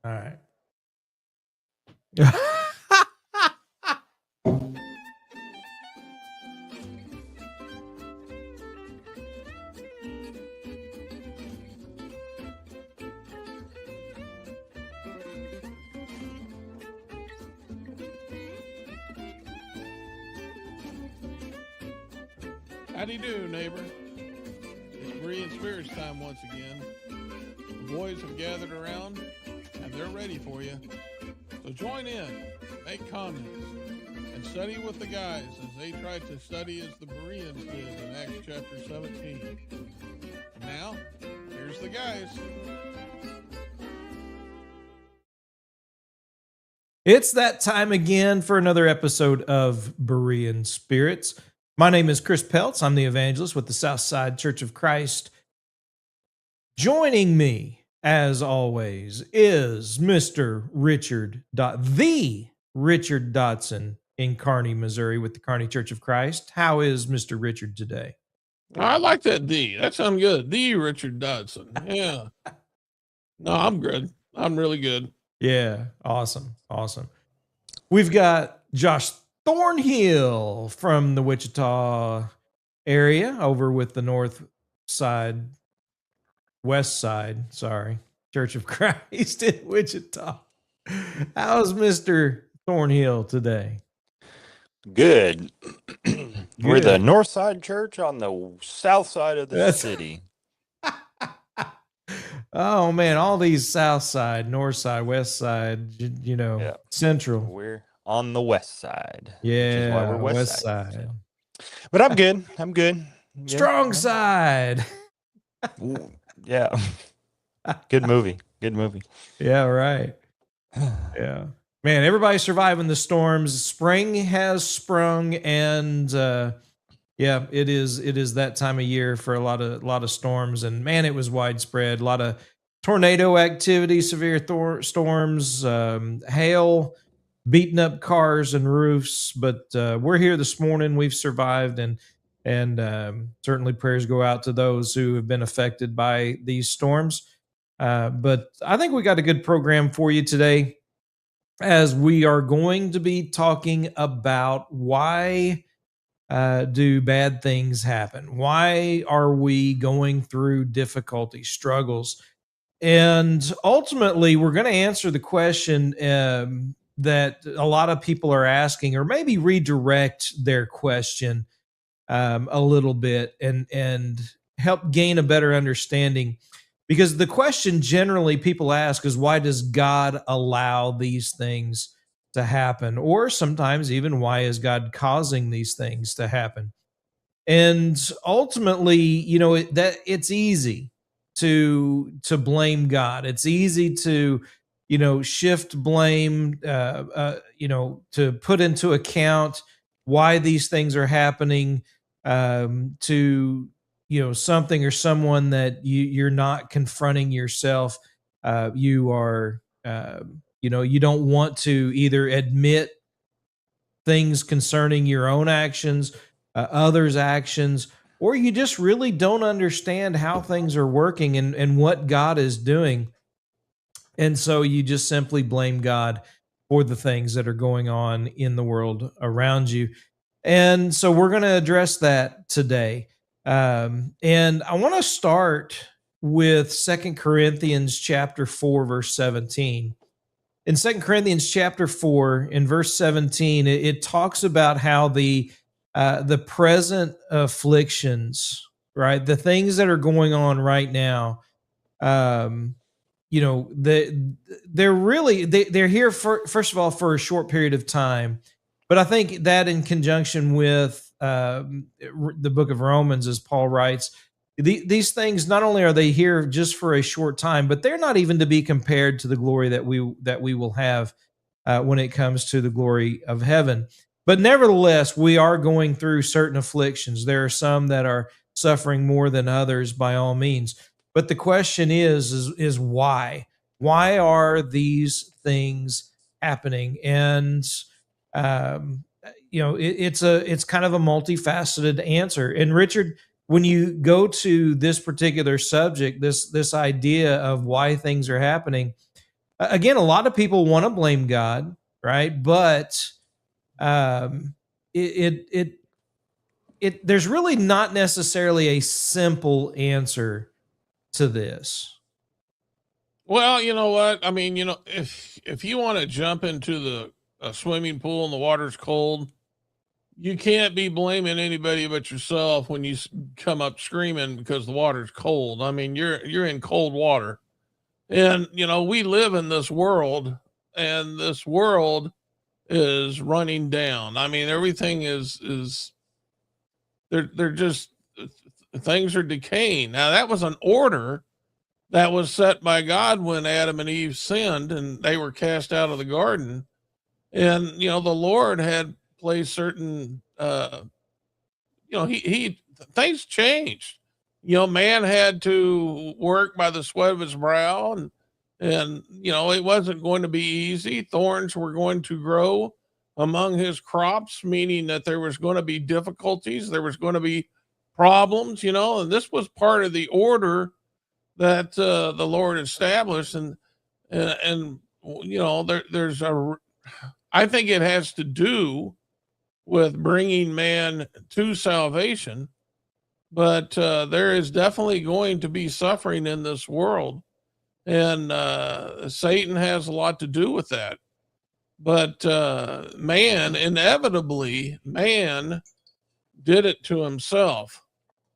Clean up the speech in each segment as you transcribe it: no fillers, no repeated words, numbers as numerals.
All right. Howdy do, neighbor. It's Berean Spirits time once again. The boys have gathered around and they're ready for you. So join in, make comments, and study with the guys as they try to study as the Bereans did in Acts chapter 17. And now, here's the guys. It's that time again for another episode of Berean Spirits. My name is Chris Peltz. I'm the evangelist with the Southside Church of Christ. Joining me, as always, is Mr. the Richard Dotson in Kearney, Missouri with the Kearney Church of Christ. How is Mr. Richard today? I like that D. That sounds good. The Richard Dodson. Yeah. No, I'm good. I'm really good. Yeah, awesome. We've got Josh Thornhill from the Wichita area over with the West Side, Church of Christ in Wichita. How's Mr. Thornhill today? Good. We're the North Side Church on the south side of the city. Oh man, all these south side, north side, west side, central. We're on the west side. Yeah, which is why we're west side. So. But I'm good. Strong side. Yeah. Good movie. Yeah, right. Yeah. Man, everybody's surviving the storms. Spring has sprung, and it is that time of year for a lot of storms. And man, it was widespread. A lot of tornado activity, severe storms, hail, beating up cars and roofs. But we're here this morning. We've survived, and certainly prayers go out to those who have been affected by these storms. But I think we got a good program for you today, as we are going to be talking about why do bad things happen? Why are we going through difficulty, struggles? And ultimately, we're going to answer the question that a lot of people are asking, or maybe redirect their question a little bit and help gain a better understanding. Because the question generally people ask is, why does God allow these things to happen? Or sometimes even, why is God causing these things to happen? And ultimately, it's easy to blame God. It's easy to, shift blame, to put into account why these things are happening to something or someone that you're not confronting yourself. You are, you don't want to either admit things concerning your own actions, others' actions, or you just really don't understand how things are working and what God is doing. And so you just simply blame God for the things that are going on in the world around you. And so we're going to address that today. And I want to start with 2 Corinthians chapter 4, verse 17. In 2 Corinthians chapter 4, in verse 17, it talks about how the present afflictions, right, the things that are going on right now, they're here first of all for a short period of time. But I think that in conjunction with the book of Romans, as Paul writes, these things, not only are they here just for a short time, but they're not even to be compared to the glory that we will have when it comes to the glory of heaven. But nevertheless, we are going through certain afflictions. There are some that are suffering more than others, by all means. But the question is why? Why are these things happening? And it's kind of a multifaceted answer. And Richard, when you go to this particular subject, this idea of why things are happening, again, a lot of people want to blame God, right? But um, there's really not necessarily a simple answer to this. Well, you know what? I mean, if you want to jump into a swimming pool and the water's cold, you can't be blaming anybody but yourself when you come up screaming because the water's cold. I mean, you're in cold water. And we live in this world, and this world is running down. I mean, everything is they're just things are decaying. Now, that was an order that was set by God when Adam and Eve sinned and they were cast out of the garden. And the Lord had placed certain he things changed. Man had to work by the sweat of his brow, and it wasn't going to be easy. Thorns were going to grow among his crops, meaning that there was going to be difficulties, there was going to be problems, and this was part of the order that the Lord established. And there's I think it has to do with bringing man to salvation, but there is definitely going to be suffering in this world, and Satan has a lot to do with that. But inevitably, man did it to himself,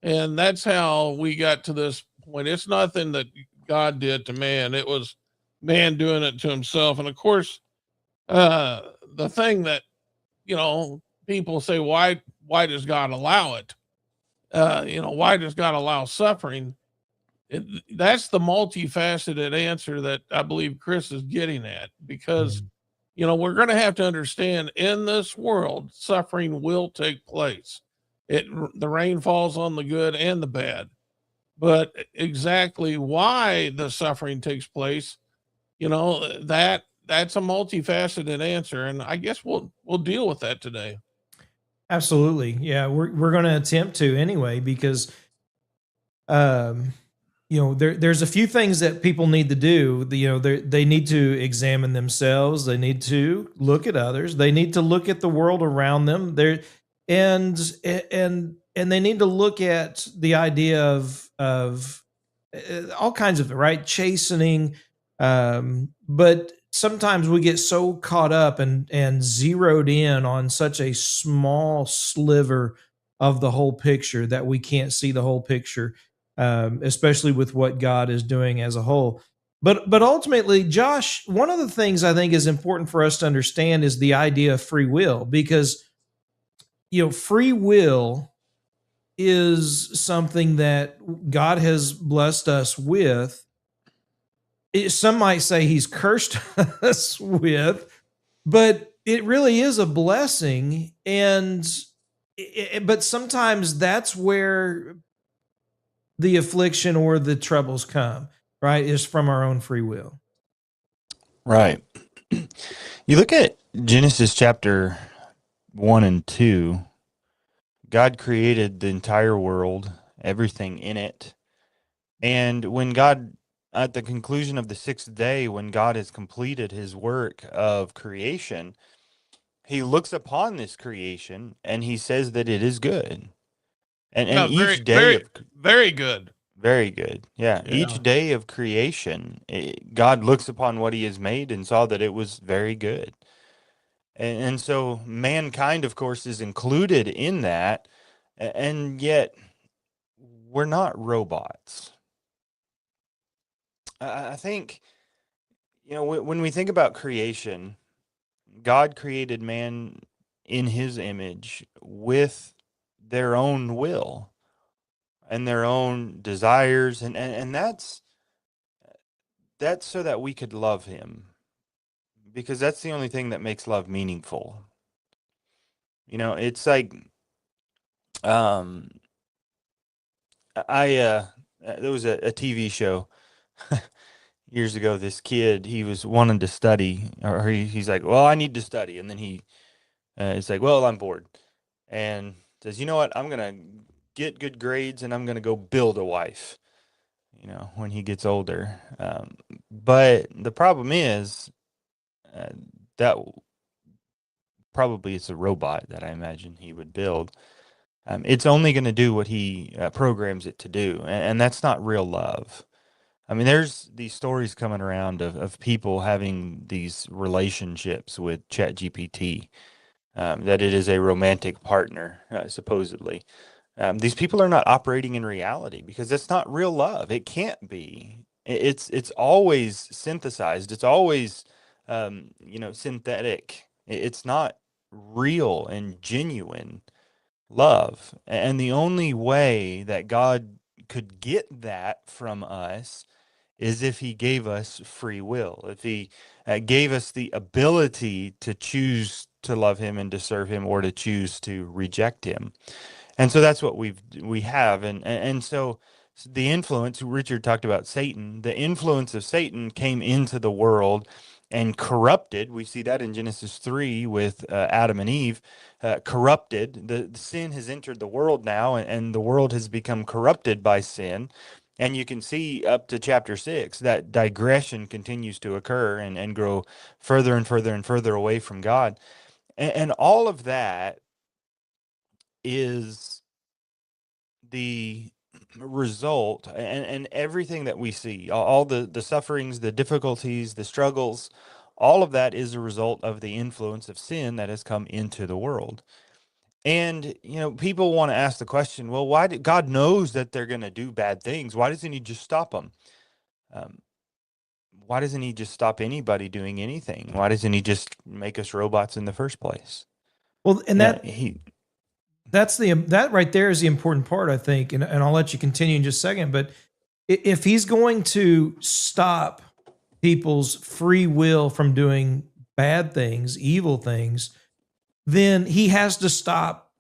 and that's how we got to this point. It's nothing that God did to man; it was man doing it to himself. And of course, the thing that people say, why does God allow it? Why does God allow suffering? That's the multifaceted answer that I believe Chris is getting at, because we're going to have to understand, in this world, suffering will take place. The rain falls on the good and the bad, but exactly why the suffering takes place, that's a multifaceted answer, and I guess we'll deal with that today. Absolutely. Yeah, we're going to attempt to anyway, because there's a few things that people need to do. They need to examine themselves, they need to look at others, they need to look at the world around them. And they need to look at the idea of all kinds of, right, chastening, but sometimes we get so caught up and zeroed in on such a small sliver of the whole picture that we can't see the whole picture, especially with what God is doing as a whole. But ultimately, Josh, one of the things I think is important for us to understand is the idea of free will, because free will is something that God has blessed us with. Some might say he's cursed us with, but it really is a blessing. But sometimes that's where the affliction or the troubles come, right? Is from our own free will. Right. You look at Genesis chapter 1 and 2, God created the entire world, everything in it. And when God, at the conclusion of the sixth day, when God has completed his work of creation, he looks upon this creation and he says that it is good. And each day very good. Very good. Yeah. Each day of creation, God looks upon what he has made and saw that it was very good. And so mankind, of course, is included in that. And yet we're not robots. I think, when we think about creation, God created man in his image with their own will and their own desires. And that's so that we could love him, because that's the only thing that makes love meaningful. It's like, there was a TV show years ago. This kid, he was wanting to study, or he's like, well, I need to study. And then it's like, well, I'm bored. And says, you know what? I'm going to get good grades and I'm going to go build a wife. when he gets older. But the problem is that probably it's a robot that I imagine he would build. It's only going to do what he programs it to do, and that's not real love. I mean, there's these stories coming around of people having these relationships with ChatGPT, that it is a romantic partner, supposedly. These people are not operating in reality because it's not real love. It can't be. It's always synthesized. It's always, synthetic. It's not real and genuine love. And the only way that God could get that from us is if he gave us free will, if he gave us the ability to choose to love him and to serve him, or to choose to reject him. And so that's what we have. And so the influence, Richard talked about Satan, the influence of Satan came into the world and corrupted. We see that in Genesis 3 with Adam and Eve, corrupted. The sin has entered the world now, and the world has become corrupted by sin. And you can see up to chapter 6 that digression continues to occur and grow further and further and further away from God. And all of that is the result, and everything that we see, all the sufferings, the difficulties, the struggles, all of that is a result of the influence of sin that has come into the world. And people want to ask the question, well, why did God knows that they're going to do bad things? Why doesn't he just stop them? Why doesn't he just stop anybody doing anything? Why doesn't he just make us robots in the first place? Well, and Yeah, that right there is the important part, I think, and I'll let you continue in just a second. But if he's going to stop people's free will from doing bad things, evil things, then he has to stop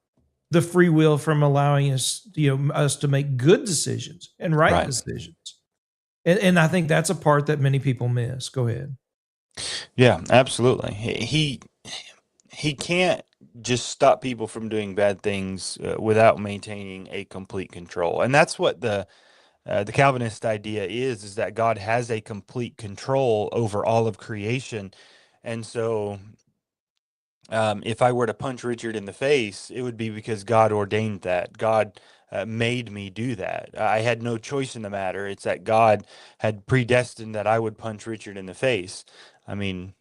the free will from allowing us, us to make good decisions and right decisions. And I think that's a part that many people miss. Go ahead. Yeah, absolutely. He can't just stop people from doing bad things without maintaining a complete control. And that's what the Calvinist idea is that God has a complete control over all of creation. And so if I were to punch Richard in the face, it would be because God ordained that. God made me do that. I had no choice in the matter. It's that God had predestined that I would punch Richard in the face. I mean,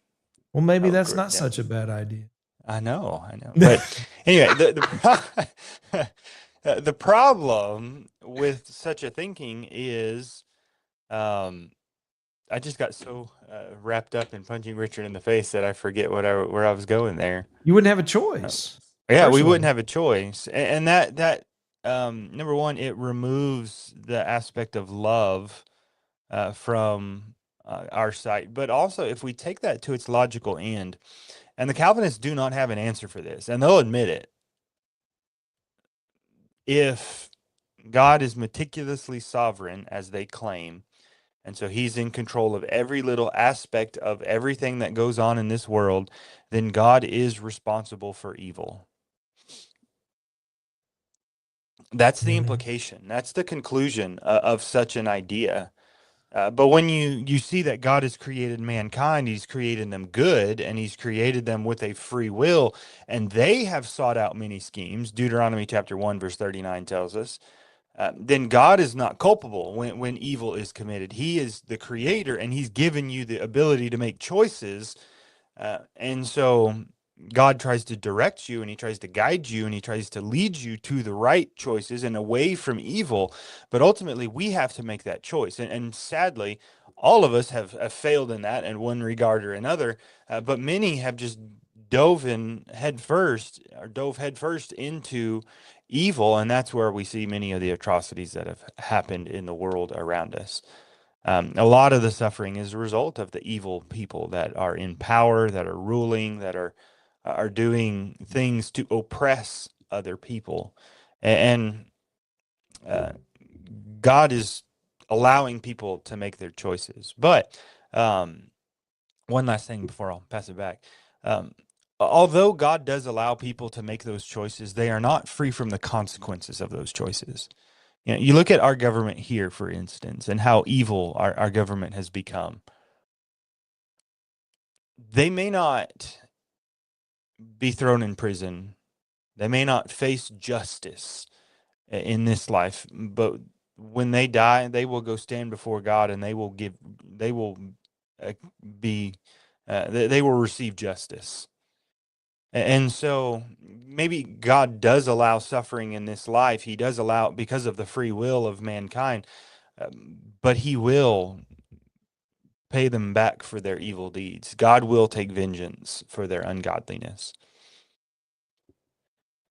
well, maybe that's not such a bad idea. I know. But anyway, the problem with such a thinking is, I just got so wrapped up in punching Richard in the face that I forget where I was going there. You wouldn't have a choice. Yeah, we wouldn't have a choice, and that number one, it removes the aspect of love from our sight. But also, if we take that to its logical end, and the Calvinists do not have an answer for this, and they'll admit it. If God is meticulously sovereign, as they claim, and so he's in control of every little aspect of everything that goes on in this world, then God is responsible for evil. That's the implication. That's the conclusion of such an idea. But when you see that God has created mankind, he's created them good, and he's created them with a free will, and they have sought out many schemes, Deuteronomy chapter 1, verse 39 tells us, then God is not culpable when evil is committed. He is the creator, and he's given you the ability to make choices. And so God tries to direct you, and he tries to guide you, and he tries to lead you to the right choices and away from evil. But ultimately, we have to make that choice. And sadly, all of us have failed in that in one regard or another. But many have just dove headfirst into evil, and that's where we see many of the atrocities that have happened in the world around us. A lot of the suffering is a result of the evil people that are in power, that are ruling, that are doing things to oppress other people. And God is allowing people to make their choices. But one last thing before I'll pass it back. Although God does allow people to make those choices, they are not free from the consequences of those choices. You look at our government here, for instance, and how evil our government has become. They may not be thrown in prison. They may not face justice in this life, but when they die, they will go stand before God, and they will receive justice. And so maybe God does allow suffering in this life. He does allow it because of the free will of mankind, but he will pay them back for their evil deeds. God will take vengeance for their ungodliness.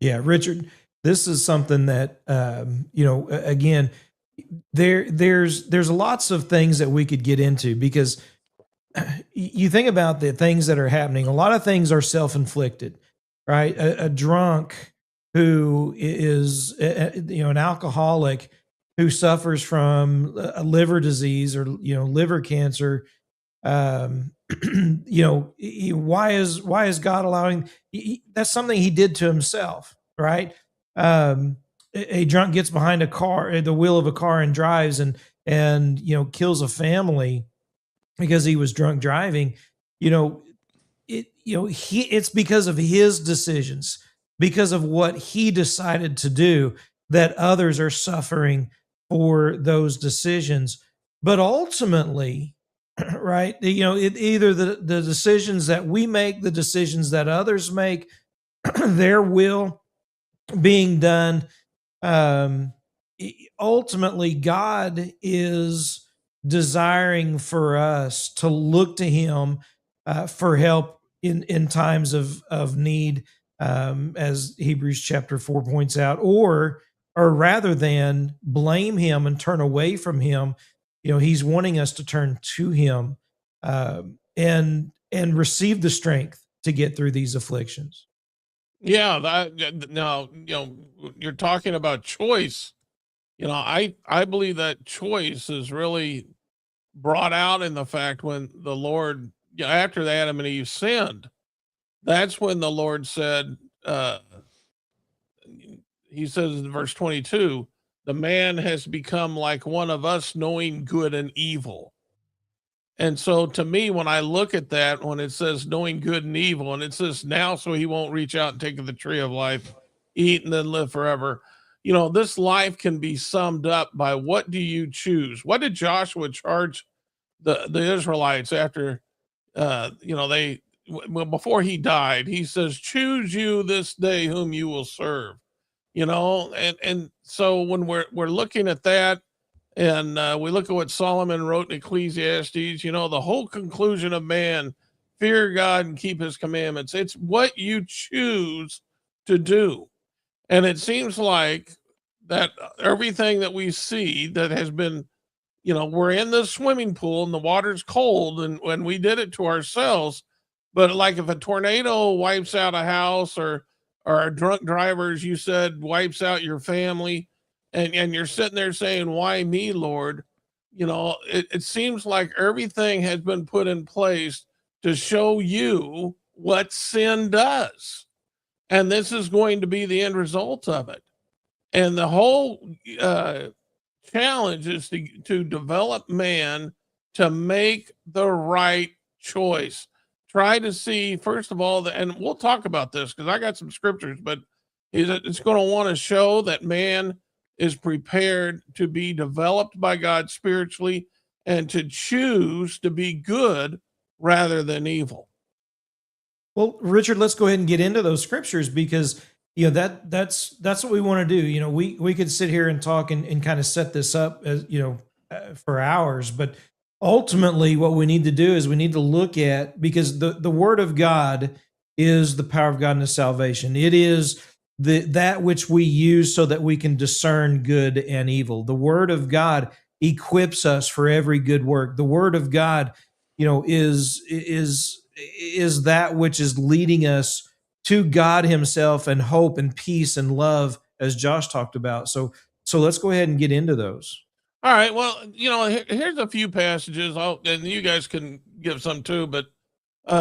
Yeah, Richard, this is something that again, there's lots of things that we could get into, because you think about the things that are happening. A lot of things are self-inflicted, right? A drunk who is an alcoholic who suffers from a liver disease or liver cancer. Why is God allowing? That's something he did to himself, right? A drunk gets behind the wheel of a car, and drives and kills a family because he was drunk driving. It's because of his decisions, because of what he decided to do, that others are suffering for those decisions. But ultimately, right, either the decisions that we make, the decisions that others make, their will being done, ultimately God is desiring for us to look to him for help in times of need, as Hebrews chapter 4 points out, or rather than blame him and turn away from him. He's wanting us to turn to him, and receive the strength to get through these afflictions. Yeah, now, you're talking about choice. I believe that choice is really brought out in the fact when the Lord, after Adam and Eve sinned, that's when the Lord said, he says in verse 22, the man has become like one of us, knowing good and evil. And so to me, when I look at that, when it says knowing good and evil, and it says now, so he won't reach out and take of the tree of life, eat and then live forever. This life can be summed up by, what do you choose? What did Joshua charge the Israelites after, before he died? He says, choose you this day whom you will serve, and so when we're looking at that, and we look at what Solomon wrote in Ecclesiastes, the whole conclusion of man, fear God and keep his commandments. It's what you choose to do. And it seems like that everything that we see that has been, we're in the swimming pool and the water's cold, and when we did it to ourselves. But like if a tornado wipes out a house, or a drunk driver, as you said, wipes out your family, and you're sitting there saying, why me, Lord? It seems like everything has been put in place to show you what sin does. And this is going to be the end result of it. And the whole challenge is to develop man to make the right choice. Try to see, first of all, and we'll talk about this because I got some scriptures, but it's going to want to show that man is prepared to be developed by God spiritually and to choose to be good rather than evil. Well, Richard, let's go ahead and get into those scriptures, because that's what we want to do. We could sit here and talk and kind of set this up as for hours, but ultimately what we need to do is we need to look at, because the word of God is the power of God into salvation. It is that which we use so that we can discern good and evil. The word of God equips us for every good work. The word of God, is that which is leading us to God himself, and hope and peace and love, as Josh talked about. So let's go ahead and get into those. All right. Well, here's a few passages, and you guys can give some too, but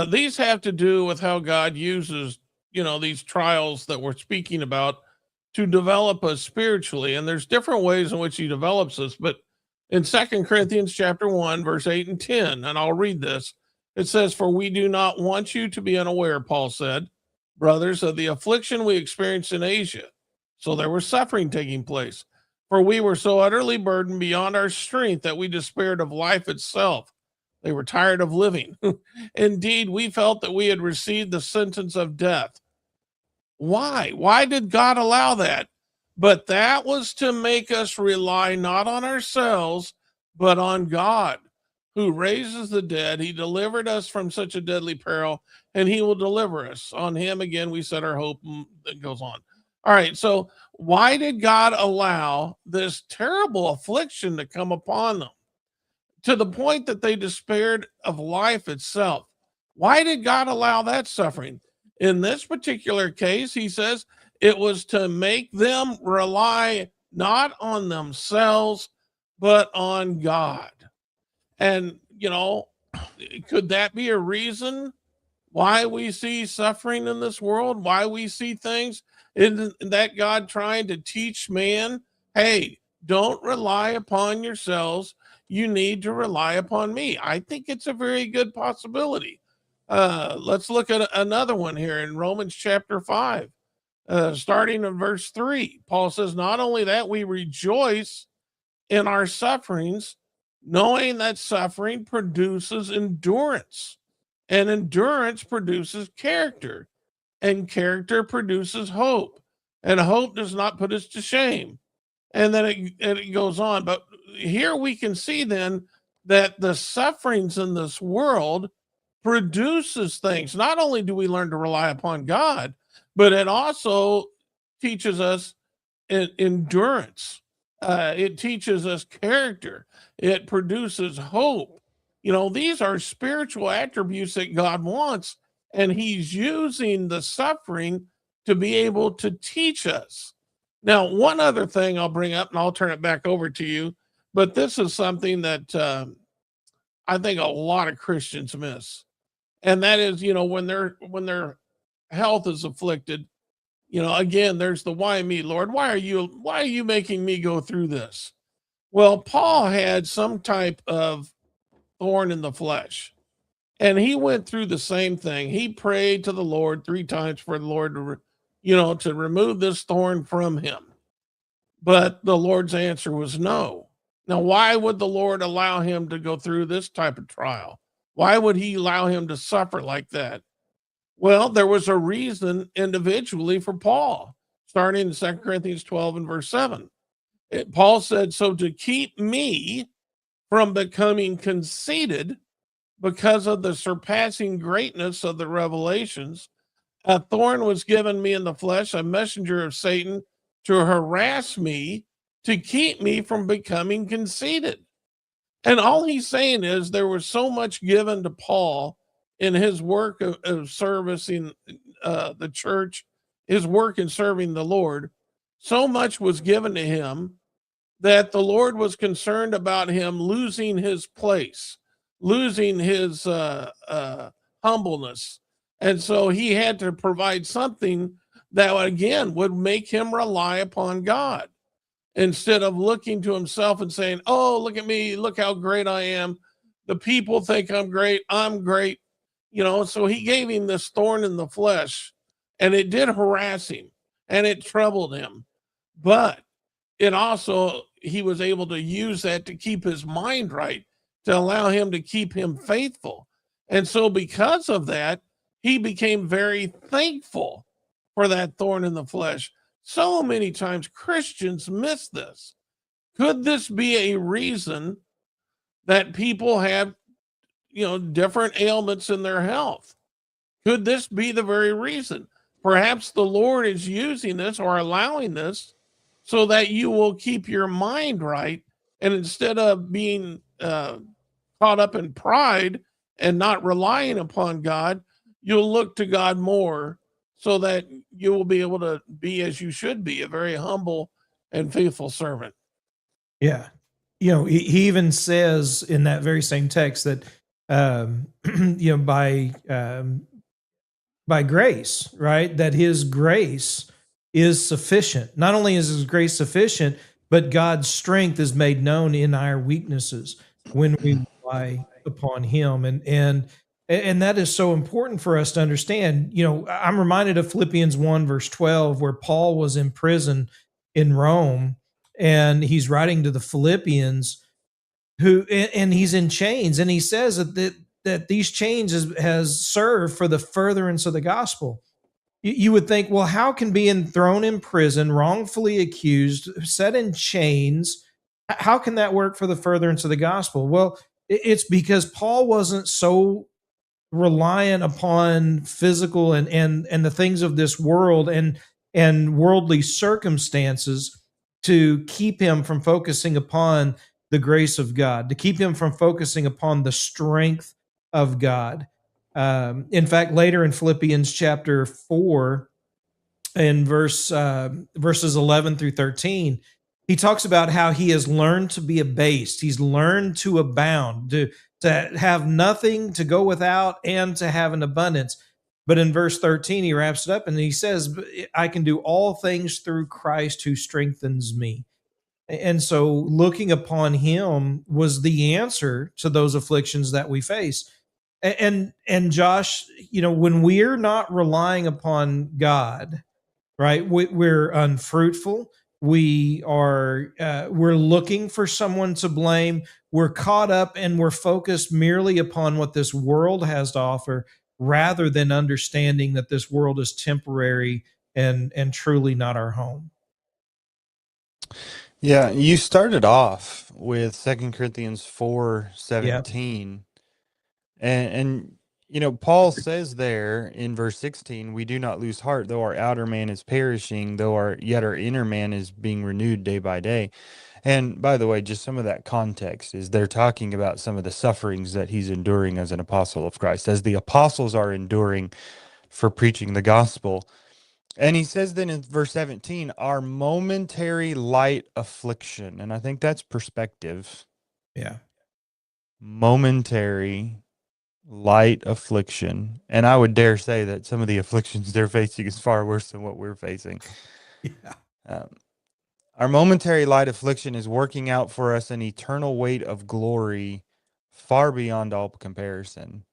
these have to do with how God uses, these trials that we're speaking about to develop us spiritually. And there's different ways in which he develops us. But in 2 Corinthians chapter 1, verse 8 and 10, and I'll read this, it says, "For we do not want you to be unaware," Paul said, "brothers, of the affliction we experienced in Asia." So there was suffering taking place. "For we were so utterly burdened beyond our strength that we despaired of life itself." They were tired of living. "Indeed, we felt that we had received the sentence of death." Why? Why did God allow that? But that was to make us rely not on ourselves, but on God, who raises the dead. He delivered us from such a deadly peril, and he will deliver us. On him again we set our hope. And it goes on. All right, so why did God allow this terrible affliction to come upon them to the point that they despaired of life itself? Why did God allow that suffering? In this particular case, he says it was to make them rely not on themselves, but on God. And, could that be a reason why we see suffering in this world? Why we see things? Isn't that God trying to teach man, hey, don't rely upon yourselves. You need to rely upon me. I think it's a very good possibility. Let's look at another one here in Romans chapter 5, starting in verse 3. Paul says, "Not only that, we rejoice in our sufferings, knowing that suffering produces endurance, and endurance produces character, and character produces hope, and hope does not put us to shame." And then it goes on. But here we can see then that the sufferings in this world produces things. Not only do we learn to rely upon God, but it also teaches us endurance. It teaches us character. It produces hope. These are spiritual attributes that God wants, and he's using the suffering to be able to teach us. Now, one other thing I'll bring up, and I'll turn it back over to you, but this is something that I think a lot of Christians miss. And that is, when their health is afflicted, again, there's the why me, Lord? Why are you making me go through this? Well, Paul had some type of thorn in the flesh, and he went through the same thing. He prayed to the Lord 3 times for the Lord to remove this thorn from him. But the Lord's answer was no. Now, why would the Lord allow him to go through this type of trial? Why would he allow him to suffer like that? Well, there was a reason individually for Paul, starting in 2 Corinthians 12 and verse 7. Paul said, "So to keep me from becoming conceited because of the surpassing greatness of the revelations, a thorn was given me in the flesh, a messenger of Satan to harass me, to keep me from becoming conceited." And all he's saying is there was so much given to Paul in his work of servicing the church, his work in serving the Lord. So much was given to him that the Lord was concerned about him losing his place, losing his humbleness. And so he had to provide something that, again, would make him rely upon God, instead of looking to himself and saying, "Oh, look at me, look how great I am. The people think I'm great. I'm great." So he gave him this thorn in the flesh, and it did harass him and it troubled him. But it also, he was able to use that to keep his mind right, to allow him to keep him faithful. And so because of that, he became very thankful for that thorn in the flesh. So many times Christians miss this. Could this be a reason that people have, different ailments in their health? Could this be the very reason? Perhaps the Lord is using this or allowing this so that you will keep your mind right. And instead of being caught up in pride and not relying upon God, you'll look to God more, so that you will be able to be as you should be, a very humble and faithful servant. Yeah. He even says in that very same text that, by grace, right? That his grace is sufficient. Not only is his grace sufficient, but God's strength is made known in our weaknesses when we rely upon him. And that is so important for us to understand. You know, I'm reminded of Philippians 1, verse 12, where Paul was in prison in Rome, and he's writing to the Philippians and he's in chains, and he says that these chains has served for the furtherance of the gospel. You would think, well, how can being thrown in prison, wrongfully accused, set in chains, how can that work for the furtherance of the gospel? Well, it's because Paul wasn't so reliant upon physical and the things of this world and worldly circumstances to keep him from focusing upon the grace of God, to keep him from focusing upon the strength of God. In fact, later in Philippians chapter 4, in verses 11 through 13, he talks about how he has learned to be abased. He's learned to abound, to have nothing, to go without, and to have an abundance. But in verse 13, he wraps it up and he says, I can do all things through Christ who strengthens me. And so looking upon him was the answer to those afflictions that we face. And Josh, you know, when we're not relying upon God, right, we're unfruitful. We're looking for someone to blame. We're caught up and we're focused merely upon what this world has to offer, rather than understanding that this world is temporary and truly not our home. Yeah, you started off with 2 Corinthians 4:17. And you know, Paul says there in verse 16, we do not lose heart, though our outer man is perishing, though our inner man is being renewed day by day. And by the way, just some of that context is they're talking about some of the sufferings that he's enduring as an apostle of Christ, as the apostles are enduring for preaching the gospel. And he says then in verse 17, our momentary light affliction. And I think that's perspective. Yeah. Momentary light affliction. And I would dare say that some of the afflictions they're facing is far worse than what we're facing. Yeah. Our momentary light affliction is working out for us an eternal weight of glory far beyond all comparison.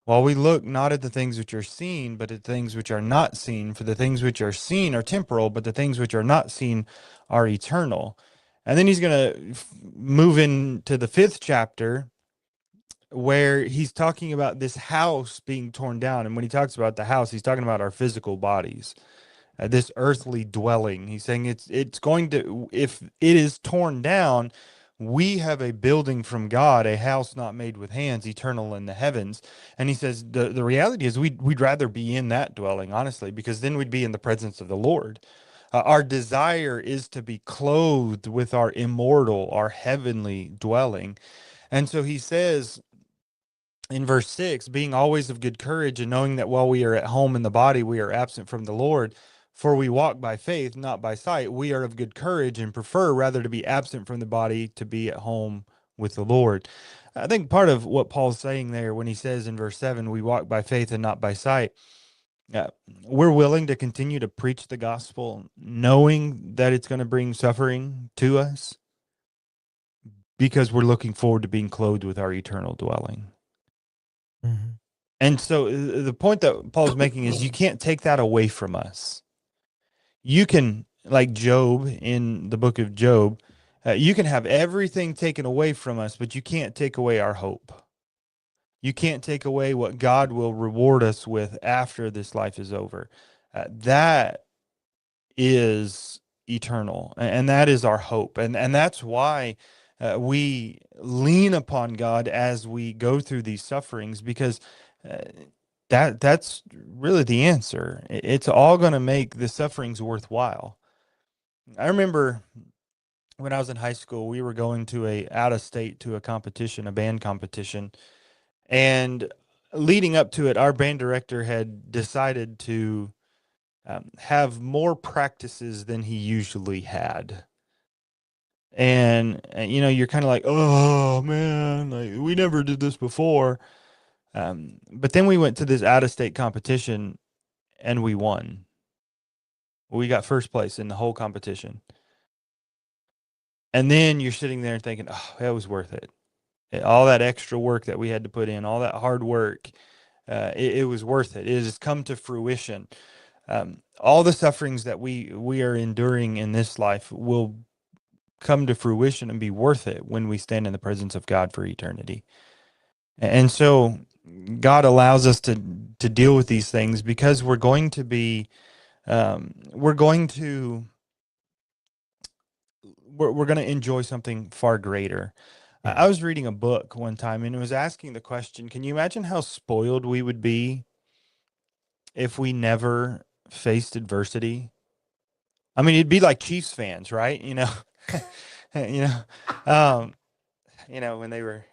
While we look not at the things which are seen, but at things which are not seen, for the things which are seen are temporal, but the things which are not seen are eternal. And then he's going to move into the 5th chapter, where he's talking about this house being torn down. And when he talks about the house, he's talking about our physical bodies, this earthly dwelling. He's saying it's going to, if it is torn down, we have a building from God, a house not made with hands, eternal in the heavens. And he says the reality is we'd rather be in that dwelling, honestly, because then we'd be in the presence of the Lord. Our desire is to be clothed with our immortal, our heavenly dwelling. And so he says in verse 6, being always of good courage and knowing that while we are at home in the body, we are absent from the Lord. For we walk by faith, not by sight. We are of good courage and prefer rather to be absent from the body to be at home with the Lord. I think part of what Paul's saying there when he says in verse 7, we walk by faith and not by sight, we're willing to continue to preach the gospel knowing that it's going to bring suffering to us because we're looking forward to being clothed with our eternal dwelling. Mm-hmm. And so the point that Paul's making is you can't take that away from us. You can, like Job in the book of Job, you can have everything taken away from us, but you can't take away our hope. You can't take away what God will reward us with after this life is over. That is eternal, and that is our hope. And that's why we lean upon God as we go through these sufferings, because that's really the answer. It's all going to make the sufferings worthwhile. I remember when I was in high school, we were going to out of state to a competition, a band competition. And leading up to it, our band director had decided to have more practices than he usually had. And you know, you're kind of like, oh man, like, we never did this before. But then we went to this out-of-state competition and we won. We got first place in the whole competition. And then you're sitting there thinking, oh, that was worth it. All that extra work that we had to put in, all that hard work, it was worth it. It has come to fruition. All the sufferings that we are enduring in this life will come to fruition and be worth it when we stand in the presence of God for eternity. And so God allows us to deal with these things because we're going to be, we're going to enjoy something far greater. I was reading a book one time and it was asking the question, can you imagine how spoiled we would be if we never faced adversity? I mean, it'd be like Chiefs fans, right? You know, when they were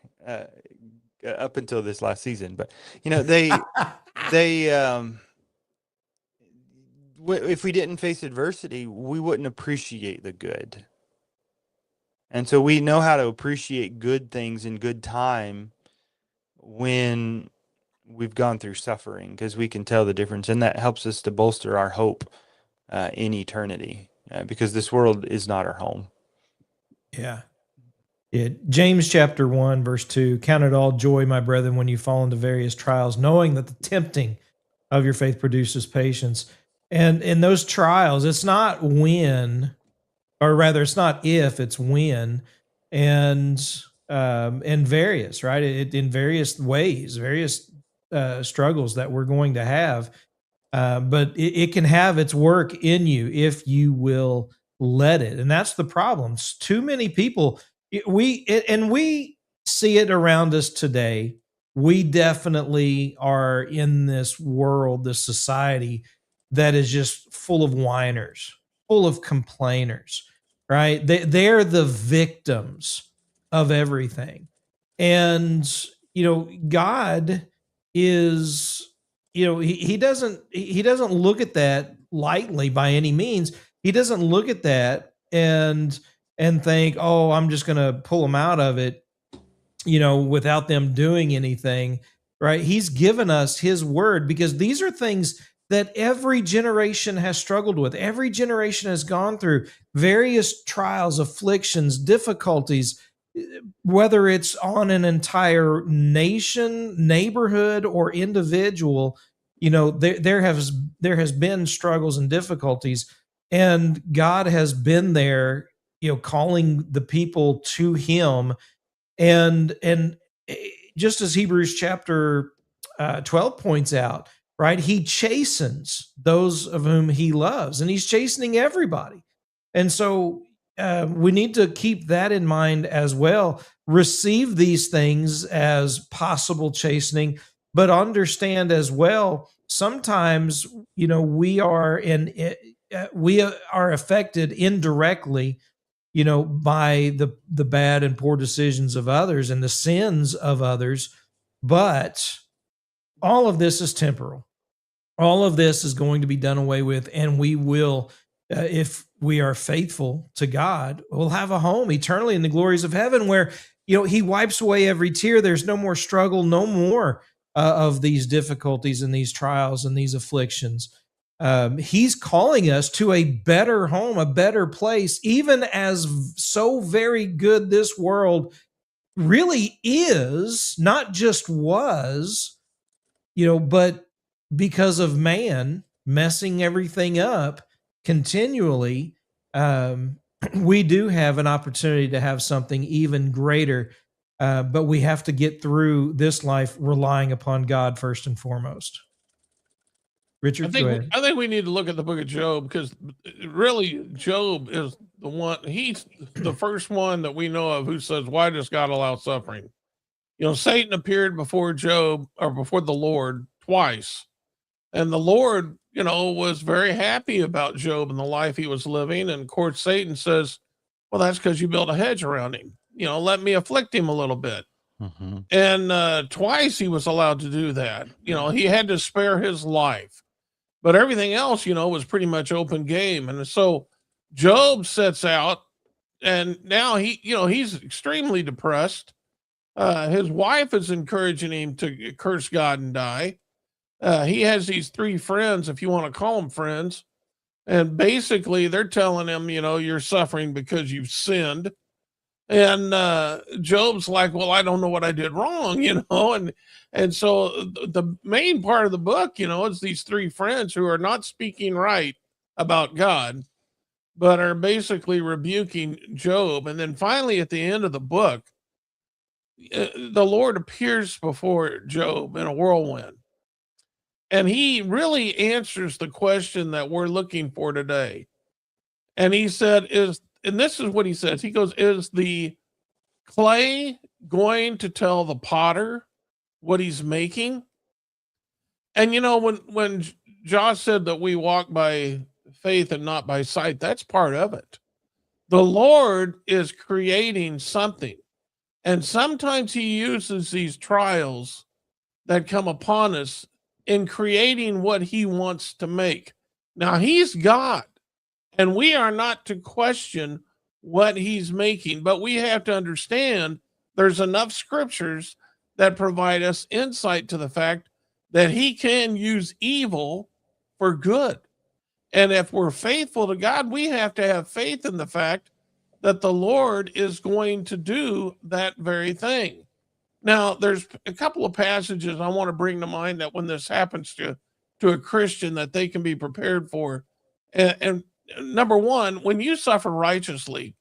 up until this last season, but if we didn't face adversity, we wouldn't appreciate the good. And so we know how to appreciate good things in good time when we've gone through suffering, because we can tell the difference, and that helps us to bolster our hope in eternity, because this world is not our home. Yeah. James chapter 1, verse 2, count it all joy, my brethren, when you fall into various trials, knowing that the tempting of your faith produces patience. And in those trials, it's not when, or rather it's not if, it's when, and various, right? In various ways, various struggles that we're going to have. But it can have its work in you if you will let it. And that's the problem. Too many people, we see it around us today. We definitely are in this world, this society that is just full of whiners, full of complainers, right? They're the victims of everything. And, God is, he doesn't look at that lightly by any means. He doesn't look at that and think, oh, I'm just going to pull them out of it, without them doing anything, right? He's given us his word because these are things that every generation has struggled with. Every generation has gone through various trials, afflictions, difficulties, whether it's on an entire nation, neighborhood, or individual. There has been struggles and difficulties, and God has been there, calling the people to him. And just as Hebrews chapter 12 points out, right, he chastens those of whom he loves, and he's chastening everybody. And so we need to keep that in mind as well. Receive these things as possible chastening, but understand as well, sometimes, we are affected indirectly, by the bad and poor decisions of others and the sins of others. But all of this is temporal. All of this is going to be done away with, and we will, if we are faithful to God, we'll have a home eternally in the glories of heaven where, he wipes away every tear. There's no more struggle, no more of these difficulties and these trials and these afflictions. He's calling us to a better home, a better place, even as so very good this world really is, not just was, but because of man messing everything up continually, we do have an opportunity to have something even greater. But we have to get through this life relying upon God first and foremost. Richard, go ahead. I think we need to look at the book of Job, because really Job is the one, he's the first one that we know of who says, why does God allow suffering? Satan appeared before Job, or before the Lord, twice. And the Lord, was very happy about Job and the life he was living. And of course, Satan says, well, that's because you built a hedge around him. Let me afflict him a little bit. Mm-hmm. And twice he was allowed to do that. He had to spare his life. But everything else, was pretty much open game. And so Job sets out, and now he's extremely depressed. His wife is encouraging him to curse God and die. He has these three friends, if you want to call them friends, And basically, they're telling him, you're suffering because you've sinned. And Job's like, well, I don't know what I did wrong, and so the main part of the book, is these three friends who are not speaking right about God, but are basically rebuking Job. And then finally, at the end of the book, the Lord appears before Job in a whirlwind. And he really answers the question that we're looking for today. And he said, and this is what he says. He goes, is the clay going to tell the potter what he's making? And when Josh said that we walk by faith and not by sight, that's part of it. The Lord is creating something. And sometimes he uses these trials that come upon us in creating what he wants to make. Now, he's God, and we are not to question what he's making, but we have to understand there's enough scriptures that provide us insight to the fact that he can use evil for good. And if we're faithful to God, we have to have faith in the fact that the Lord is going to do that very thing. Now, there's a couple of passages I want to bring to mind that when this happens to a Christian, that they can be prepared for. And number one, when you suffer righteously,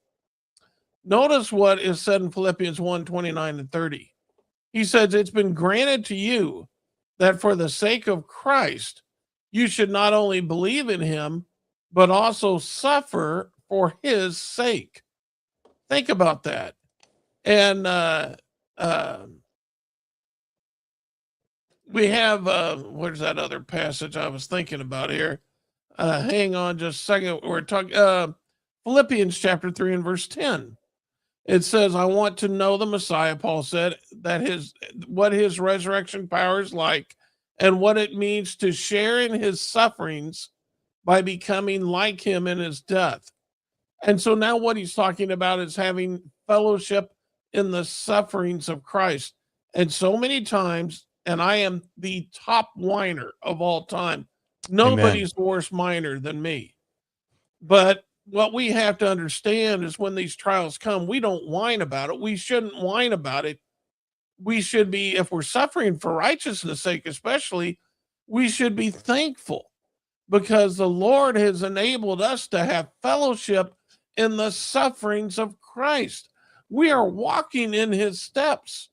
notice what is said in Philippians 1:29 and 30. He says, it's been granted to you that for the sake of Christ, you should not only believe in him, but also suffer for his sake. Think about that. And we have, where's that other passage I was thinking about here? Hang on just a second. We're talking Philippians chapter 3 and verse 10. It says, I want to know the Messiah, Paul said, that what his resurrection power is like and what it means to share in his sufferings by becoming like him in his death. And so now what he's talking about is having fellowship in the sufferings of Christ. And so many times, and I am the top whiner of all time. Nobody's worse whiner than me. But what we have to understand is when these trials come, we don't whine about it. We shouldn't whine about it. We should be, if we're suffering for righteousness' sake, especially, we should be thankful because the Lord has enabled us to have fellowship in the sufferings of Christ. We are walking in his steps.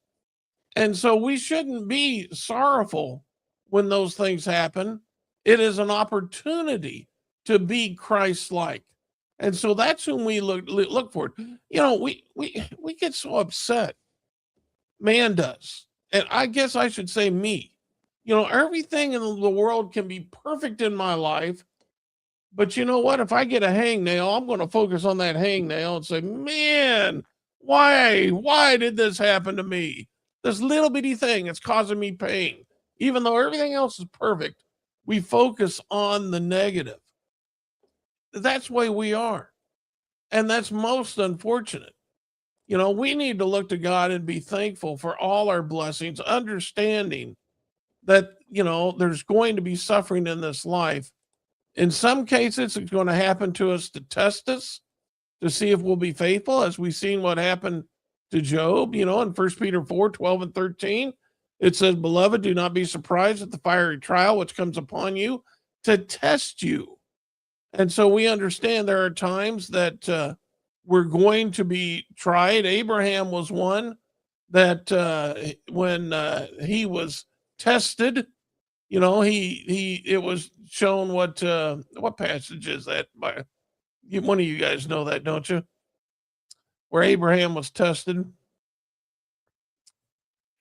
And so we shouldn't be sorrowful when those things happen. It is an opportunity to be Christ-like. And so that's whom we look for. We get so upset. Man does. And I guess I should say me. Everything in the world can be perfect in my life. But you know what? If I get a hangnail, I'm going to focus on that hangnail and say, man, why did this happen to me? This little bitty thing is causing me pain. Even though everything else is perfect, we focus on the negative. That's the way we are. And that's most unfortunate. We need to look to God and be thankful for all our blessings, understanding that, there's going to be suffering in this life. In some cases, it's going to happen to us to test us, to see if we'll be faithful, as we've seen what happened to Job, in 1 Peter 4:12 and 13. It says, beloved, do not be surprised at the fiery trial which comes upon you to test you. And so we understand there are times that we're going to be tried. Abraham was one that when he was tested, it was shown what passage is that? One of you guys know that, don't you? Where Abraham was tested.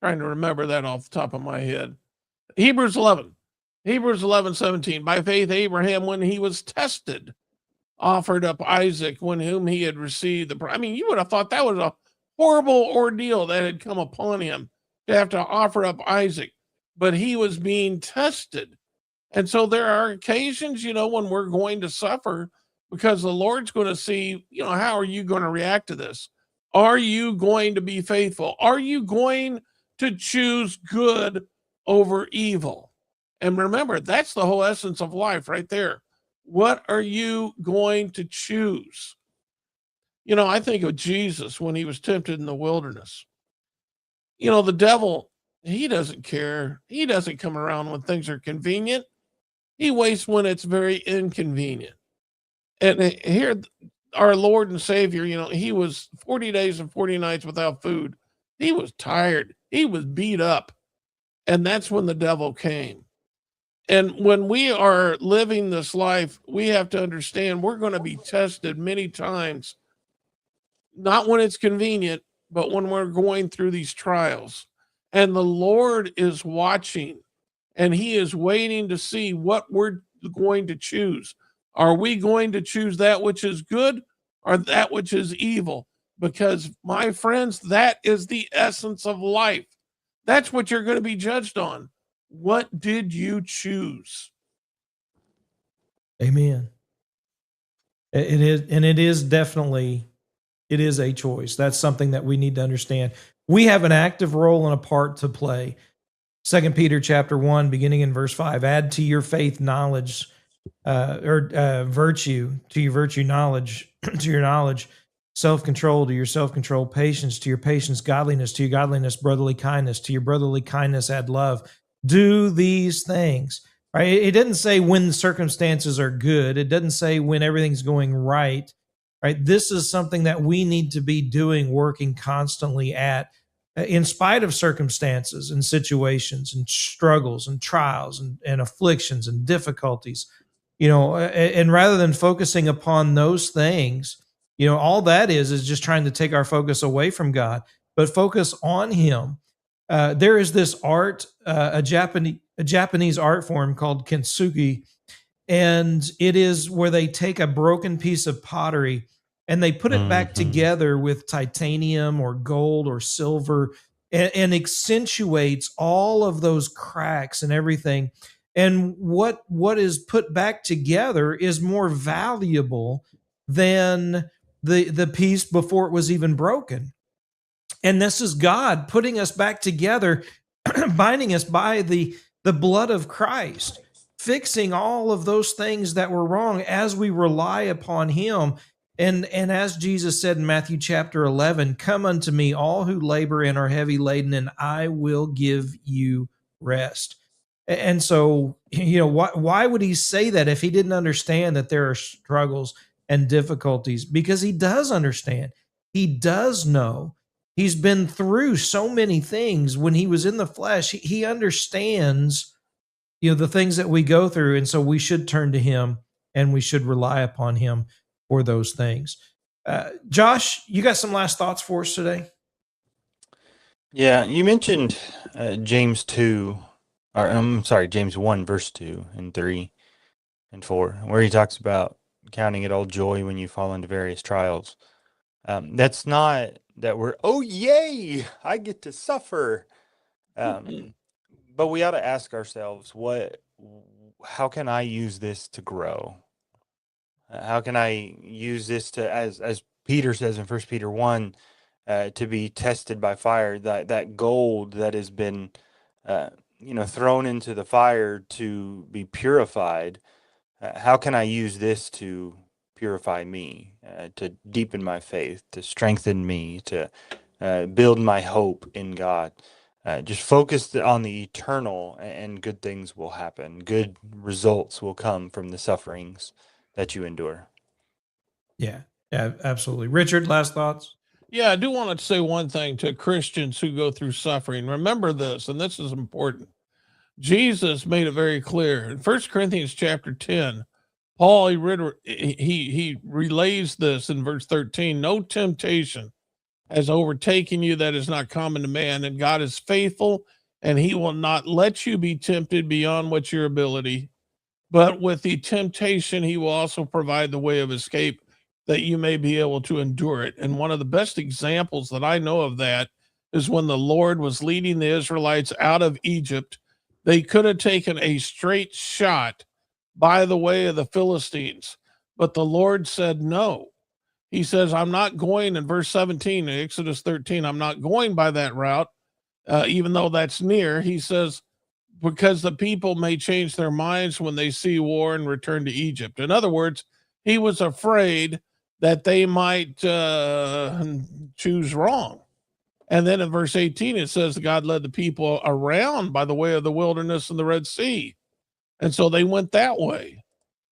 Trying to remember that off the top of my head. Hebrews 11:17. By faith, Abraham, when he was tested, offered up Isaac, when whom he had received you would have thought that was a horrible ordeal that had come upon him to have to offer up Isaac, but he was being tested. And so there are occasions, when we're going to suffer because the Lord's going to see, how are you going to react to this? Are you going to be faithful? Are you going to choose good over evil? And remember, that's the whole essence of life right there. What are you going to choose? You know, I think of Jesus when he was tempted in the wilderness. You know, the devil, he doesn't care. He doesn't come around when things are convenient. He waits when it's very inconvenient. And here, our Lord and Savior, you know, he was 40 days and 40 nights without food. He was tired. He was beat up. And that's when the devil came. And when we are living this life, we have to understand we're going to be tested many times, not when it's convenient, but when we're going through these trials. And the Lord is watching and he is waiting to see what we're going to choose. Are we going to choose that which is good or that which is evil? Because, my friends, that is the essence of life. That's what you're going to be judged on. What did you choose? Amen. It is, and it is definitely, it is a choice. That's something that we need to understand. We have an active role and a part to play. 2 Peter chapter 1, beginning in verse 5, add to your faith knowledge, virtue, to your virtue knowledge, to your knowledge, self-control, to your self-control, patience, to your patience, godliness, to your godliness, brotherly kindness, to your brotherly kindness, add love. Do these things, right? It doesn't say when the circumstances are good. It doesn't say when everything's going right, right? This is something that we need to be doing, working constantly at, in spite of circumstances and situations and struggles and trials and afflictions and difficulties, you know, and rather than focusing upon those things, you know, all that is just trying to take our focus away from God, but focus on him. There is this art, a Japanese art form called kintsugi, and it is where they take a broken piece of pottery and they put it back together with titanium or gold or silver, and accentuates all of those cracks and everything. And what is put back together is more valuable than the piece before it was even broken. And this is God putting us back together, binding us by the blood of Christ, fixing all of those things that were wrong as we rely upon him. And as Jesus said in Matthew chapter 11, come unto me, all who labor and are heavy laden, and I will give you rest. And so, you know, why would he say that if he didn't understand that there are struggles and difficulties? Because he does understand. He does know. He's been through so many things when he was in the flesh. He understands, you know, the things that we go through. And so we should turn to him and we should rely upon him for those things. Josh, you got some last thoughts for us today? Yeah, you mentioned James 2, or I'm sorry, James 1, verse 2 and 3 and 4, where he talks about counting it all joy when you fall into various trials. That's not that we're, oh, yay, I get to suffer. But we ought to ask ourselves, how can I use this to grow? How can I use this to, as Peter says in 1 Peter 1, to be tested by fire, that gold that has been, thrown into the fire to be purified. How can I use this to purify me, to deepen my faith, to strengthen me, to build my hope in God? Just focus on the eternal, and good things will happen. Good results will come from the sufferings that you endure. Yeah, absolutely. Richard, last thoughts? Yeah, I do want to say one thing to Christians who go through suffering. Remember this, and this is important. Jesus made it very clear. In 1 Corinthians chapter 10, Paul, he relays this in verse 13. No temptation has overtaken you that is not common to man, and God is faithful, and he will not let you be tempted beyond what your ability. But with the temptation, he will also provide the way of escape that you may be able to endure it. And one of the best examples that I know of that is when the Lord was leading the Israelites out of Egypt. They could have taken a straight shot by the way of the Philistines, but the Lord said no. He says, I'm not going, in verse 17, Exodus 13, I'm not going by that route, even though that's near. He says, because the people may change their minds when they see war and return to Egypt. In other words, he was afraid that they might choose wrong. And then in verse 18, it says God led the people around by the way of the wilderness and the Red Sea. And so they went that way.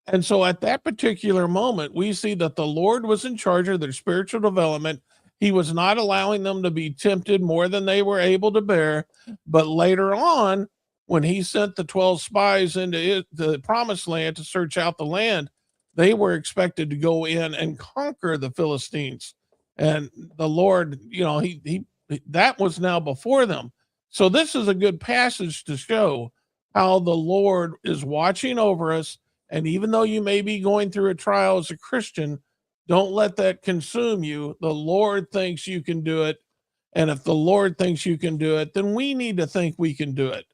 And so at that particular moment, we see that the Lord was in charge of their spiritual development. He was not allowing them to be tempted more than they were able to bear. But later on, when he sent the 12 spies into the promised land to search out the land, they were expected to go in and conquer the Philistines. And the Lord, he that was now before them. So this is a good passage to show how the Lord is watching over us. And even though you may be going through a trial as a Christian, don't let that consume you. The Lord thinks you can do it. And if the Lord thinks you can do it, then we need to think we can do it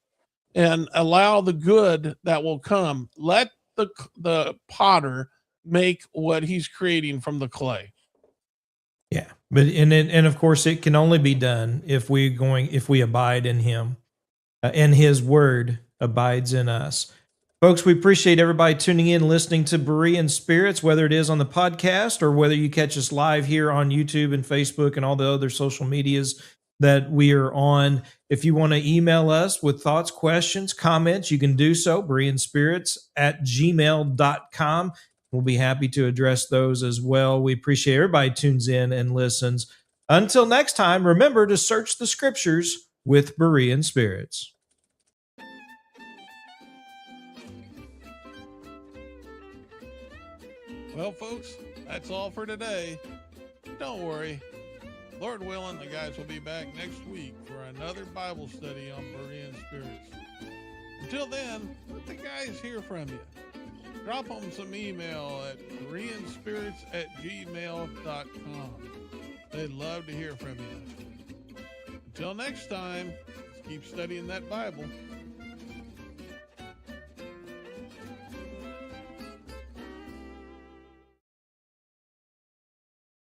and allow the good that will come. Let the potter make what he's creating from the clay. Yeah, but and of course it can only be done if we abide in Him, and His Word abides in us. Folks, we appreciate everybody tuning in, listening to Berean Spirits, whether it is on the podcast or whether you catch us live here on YouTube and Facebook and all the other social medias that we are on. If you want to email us with thoughts, questions, comments, you can do so, bereanspirits@gmail.com. We'll be happy to address those as well. We appreciate everybody tunes in and listens. Until next time, remember to search the scriptures with Berean Spirits. Well, folks, that's all for today. Don't worry. Lord willing, the guys will be back next week for another Bible study on Berean Spirits. Until then, let the guys hear from you. Drop them some email at bereanspirits@gmail.com. They'd love to hear from you. Until next time, let's keep studying that Bible.